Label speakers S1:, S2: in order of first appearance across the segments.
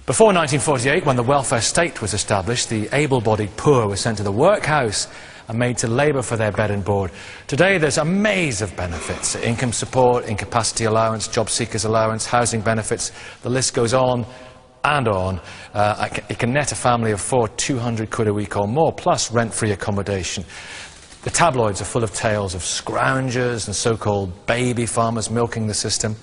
S1: Before 1948, when the welfare state was established, the able-bodied poor were sent to the workhouse and made to labour for their bed and board. Today there's a maze of benefits: income support, incapacity allowance, job seekers allowance, housing benefits. The list goes on and on. It can net a family of four 200 quid a week or more, plus rent-free accommodation. The tabloids are full of tales of scroungers and so-called baby farmers milking the system.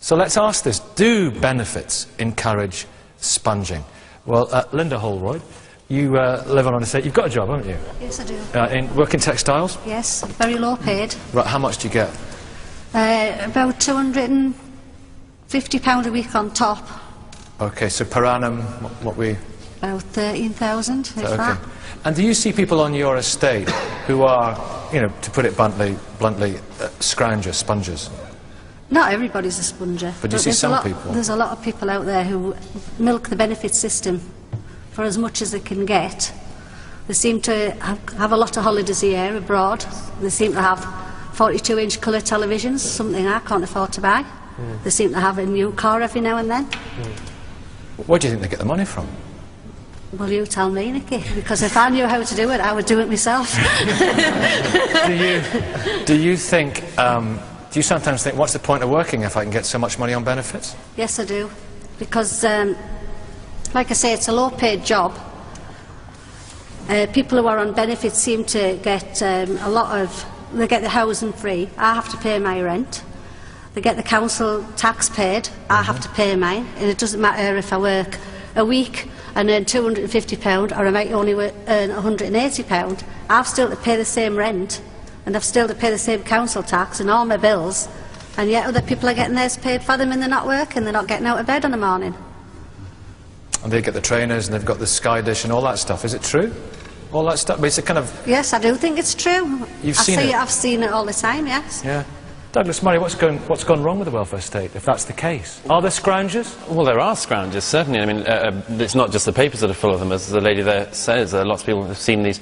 S1: So let's ask this: do benefits encourage sponging? Well, Linda Holroyd, you live on an estate. You've got a job, haven't you?
S2: Yes, I do.
S1: Working textiles?
S2: Yes, very low paid.
S1: Right, how much do you get?
S2: About £250 a week on top.
S1: Okay, so per annum, what we...
S2: About 13,000, if
S1: okay.
S2: that.
S1: And do you see people on your estate who are, you know, to put it bluntly, scroungers, spongers?
S2: Not everybody's a sponger.
S1: But do you see some people?
S2: There's a lot of people out there who milk the benefit system for as much as they can get. They seem to have a lot of holidays a year abroad. They seem to have 42-inch colour televisions, something I can't afford to buy. They seem to have a new car every now and then.
S1: Where do you think they get the money from?
S2: Well, you tell me, Nicky, because if I knew how to do it, I would do it myself.
S1: Do you think... do you sometimes think, what's the point of working if I can get so much money on benefits?
S2: Yes, I do. Because, like I say, it's a low-paid job. People who are on benefits seem to get a lot of... They get the housing free. I have to pay my rent. They get the council tax paid. I have to pay mine. And it doesn't matter if I work a week and earn £250 or I might only earn £180. I've still to pay the same rent. And I've still to pay the same council tax and all my bills, and yet other people are getting theirs paid for them and they're not working, they're not getting out of bed in the morning.
S1: And they get the trainers and they've got the Sky Dish and all that stuff. Is it true? All that stuff? But it's a kind of...
S2: Yes, I do think it's true.
S1: You've seen it?
S2: I've seen it all the time, yes.
S1: Yeah. Douglas Murray, what's gone wrong with the welfare state, if that's the case? Are there scroungers?
S3: Well, there are scroungers, certainly. I mean, it's not just the papers that are full of them, as the lady there says. Lots of people have seen these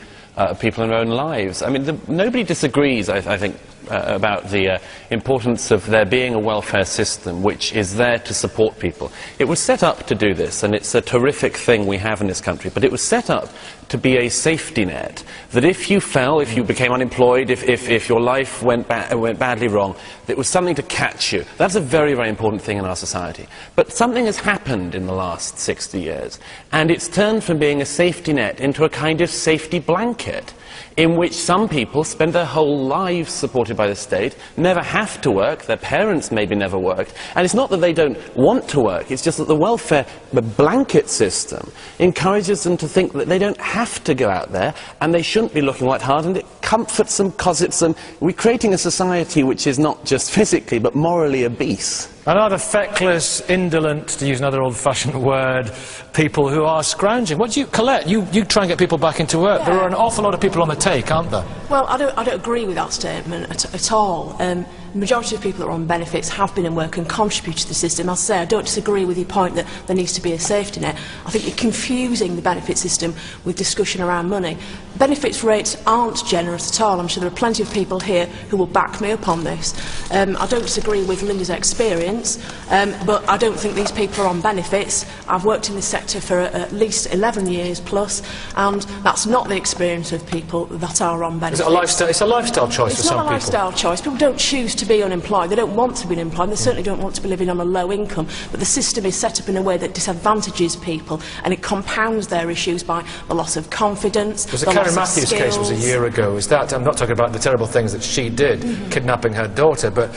S3: people in their own lives. I mean, nobody disagrees, I think, about the importance of there being a welfare system which is there to support people. It was set up to do this, and it's a terrific thing we have in this country, but it was set up to be a safety net, that if you fell, if you became unemployed, if your life went badly wrong, that it was something to catch you. That's a very, very important thing in our society. But something has happened in the last 60 years, and it's turned from being a safety net into a kind of safety blanket, in which some people spend their whole lives supported by the state, never have to work, their parents maybe never worked, and it's not that they don't want to work, it's just that the welfare, the blanket system, encourages them to think that they don't have to go out there, and they shouldn't be looking quite hard, and it comforts them, cosets them. We're creating a society which is not just physically, but morally obese.
S1: And are the feckless, indolent, to use another old-fashioned word, people who are scrounging? What do you... Colette, you try and get people back into work. Yeah. There are an awful lot of people on the take, aren't there?
S4: Well, I don't agree with that statement at all. The majority of people that are on benefits have been in work and contribute to the system. As I say, I don't disagree with your point that there needs to be a safety net. I think you're confusing the benefit system with discussion around money. Benefits rates aren't generous at all. I'm sure there are plenty of people here who will back me up on this. I don't disagree with Linda's experience, but I don't think these people are on benefits. I've worked in this sector for at least 11 years plus, and that's not the experience of people that are on benefits.
S1: Is it a lifestyle? It's a lifestyle choice for some people.
S4: It's not a lifestyle choice. People don't choose to be unemployed. They don't want to be unemployed. They certainly don't want to be living on a low income. But the system is set up in a way that disadvantages people, and it compounds their issues by the loss of confidence.
S1: The Karen Matthews case was a year ago. Is that? I'm not talking about the terrible things that she did, kidnapping her daughter, but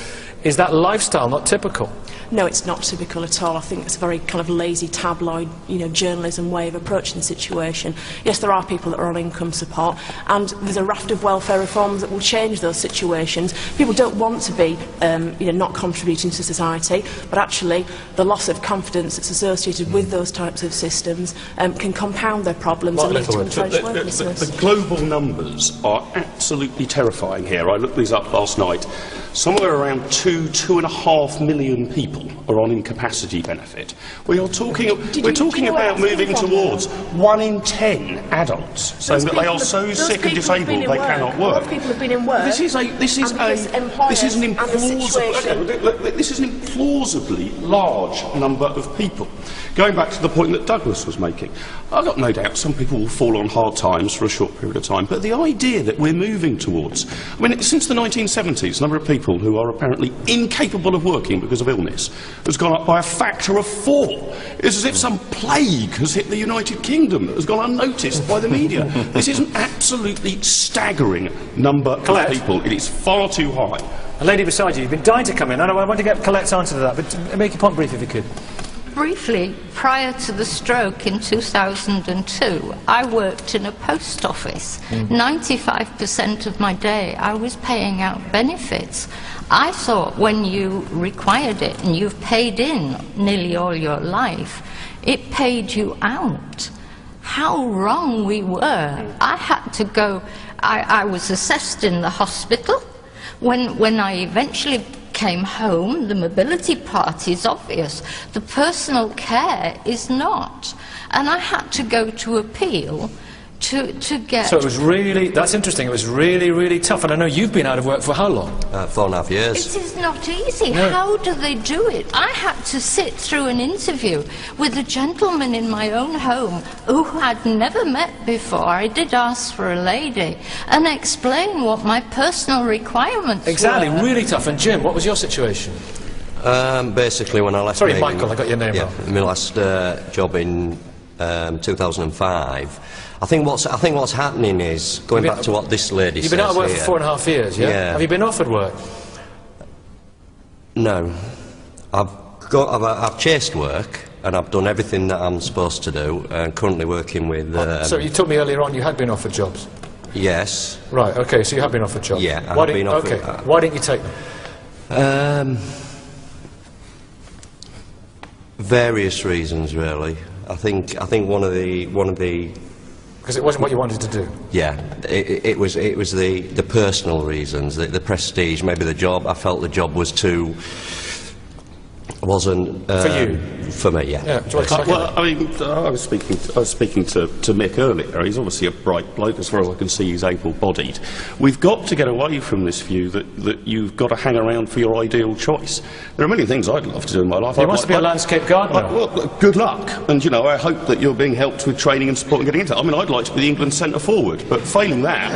S1: is that lifestyle not typical?
S4: No, it's not typical at all. I think it's a very kind of lazy tabloid, journalism way of approaching the situation. Yes, there are people that are on income support, and there's a raft of welfare reforms that will change those situations. People don't want to be, not contributing to society, but actually the loss of confidence that's associated with those types of systems can compound their problems and lead to entrenched worklessness.
S5: The global numbers are absolutely terrifying here. I looked these up last night. Somewhere around 2.5 million people people are on incapacity benefit. We're talking
S4: know
S5: about
S4: where
S5: moving
S4: that's come
S5: towards 1 in 10 adults saying that they are so sick and disabled they cannot
S4: A lot
S5: work.
S4: of people have been in work.
S5: This is an implausibly large number of people. Going back to the point that Douglas was making, I've got no doubt some people will fall on hard times for a short period of time, but the idea that we're moving towards, I mean, since the 1970s, the number of people who are apparently incapable of working because of illness has gone up by a factor of 4. It's as if some plague has hit the United Kingdom that has gone unnoticed by the media. This is an absolutely staggering number of people. It is far too high.
S1: A lady beside you, you've been dying to come in. I want to get Colette's answer to that, but make your point brief if you could.
S6: Briefly, prior to the stroke in 2002, I worked in a post office. 95% of my day I was paying out benefits. I thought when you required it, and you've paid in nearly all your life, it paid you out. How wrong we were. I had to go, I was assessed in the hospital. When I eventually came home, the mobility part is obvious. The personal care is not. And I had to go to appeal to get...
S1: So it was really, that's interesting, it was really, really tough. And I know you've been out of work for how long?
S7: 4.5 years.
S6: It is not easy.
S1: No.
S6: How do they do it? I had to sit through an interview with a gentleman in my own home who I'd never met before. I did ask for a lady, and explain what my personal requirements
S1: Exactly,
S6: were.
S1: really tough. And Jim, what was your situation?
S7: Basically, when I left...
S1: Sorry, Michael, I got your name wrong.
S7: My last job in 2005. I think what's happening is, going back to what this lady says.
S1: You've been out of work
S7: here,
S1: for 4.5 years, yeah?
S7: Yeah.
S1: Have you been offered work?
S7: No. I've chased work, and I've done everything that I'm supposed to do, and currently working with...
S1: So you told me earlier on you had been offered jobs?
S7: Yes.
S1: Right, okay, so you have been offered jobs?
S7: Yeah, I have been offered...
S1: Okay, why didn't you take them?
S7: Various reasons, really. I think one of the
S1: Because it wasn't what you wanted to do?
S7: Yeah, it was the personal reasons, the prestige, maybe the job. I felt the job was too... wasn't...
S1: for you?
S7: For me, yeah.
S5: Well, I mean, I was speaking to Mick earlier. He's obviously a bright bloke. As far as I can see, he's able-bodied. We've got to get away from this view that you've got to hang around for your ideal choice. There are many things I'd love to do in my life.
S1: He wants to be a landscape gardener.
S5: Well, good luck. And, you know, I hope that you're being helped with training and support and getting into it. I mean, I'd like to be the England centre-forward, but failing that,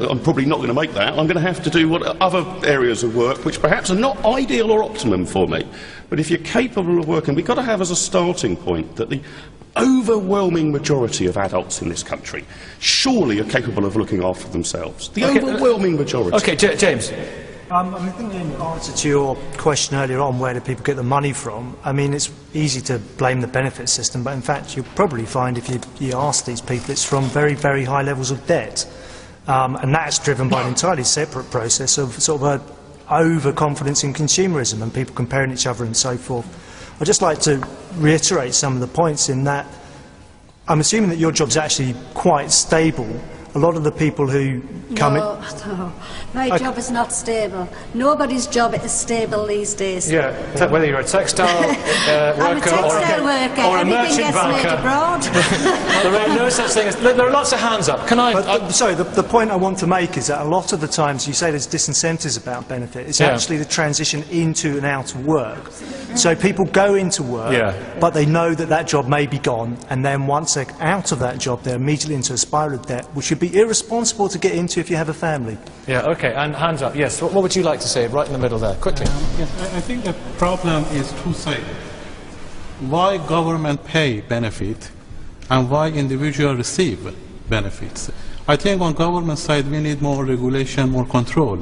S5: I'm probably not going to make that. I'm going to have to do other areas of work which perhaps are not ideal or optimum for me. But if you're capable of working, we've got to have as a starting point that the overwhelming majority of adults in this country surely are capable of looking after themselves. The overwhelming majority.
S1: Okay, James.
S8: I think in answer to your question earlier on, where do people get the money from, I mean, it's easy to blame the benefit system, but in fact you'll probably find if you ask these people it's from very, very high levels of debt. And that's driven by an entirely separate process of sort of a overconfidence in consumerism and people comparing each other and so forth. I'd just like to reiterate some of the points in that I'm assuming that your job's actually quite stable. A lot of the people who come in...
S2: No, my job is not stable. Nobody's job is stable these days.
S1: Yeah, whether you're a textile worker,
S2: I'm a textile worker.
S1: or a
S2: Anything
S1: merchant
S2: gets made
S1: banker.
S2: abroad.
S1: There are no such thing as... There are lots of hands up. Can I...
S8: Sorry, the point I want to make is that a lot of the times you say there's disincentives about benefit. It's actually the transition into and out of work. So people go into work, but they know that that job may be gone, and then once they're out of that job, they're immediately into a spiral of debt, which would be irresponsible to get into if you have a family.
S1: Yeah, okay, and hands up. Yes, what would you like to say right in the middle there? Quickly.
S9: Yes, I think the problem is two-sided. Why government pay benefit and why individuals receive benefits? I think on government side we need more regulation, more control.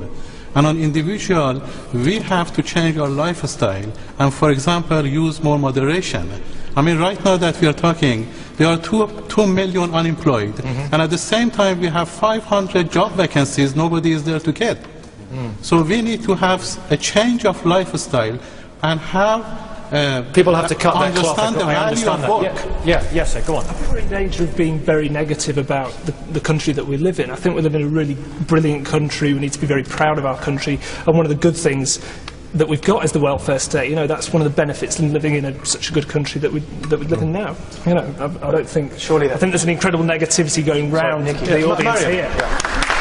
S9: And on individual, we have to change our lifestyle and, for example, use more moderation. I mean, right now that we are talking, there are 2 million unemployed, and at the same time we have 500 job vacancies nobody is there to get. So we need to have a change of lifestyle and have
S1: people have to cut their cloth.
S9: Understand the value of work.
S1: Yes, go on.
S10: I think we're in danger of being very negative about the country that we live in. I think we live in a really brilliant country. We need to be very proud of our country. And one of the good things that we've got as the welfare state. You know, that's one of the benefits in living in such a good country that we live in now. You know, I don't think. Surely, I think there's an incredible negativity going round the audience here. Yeah.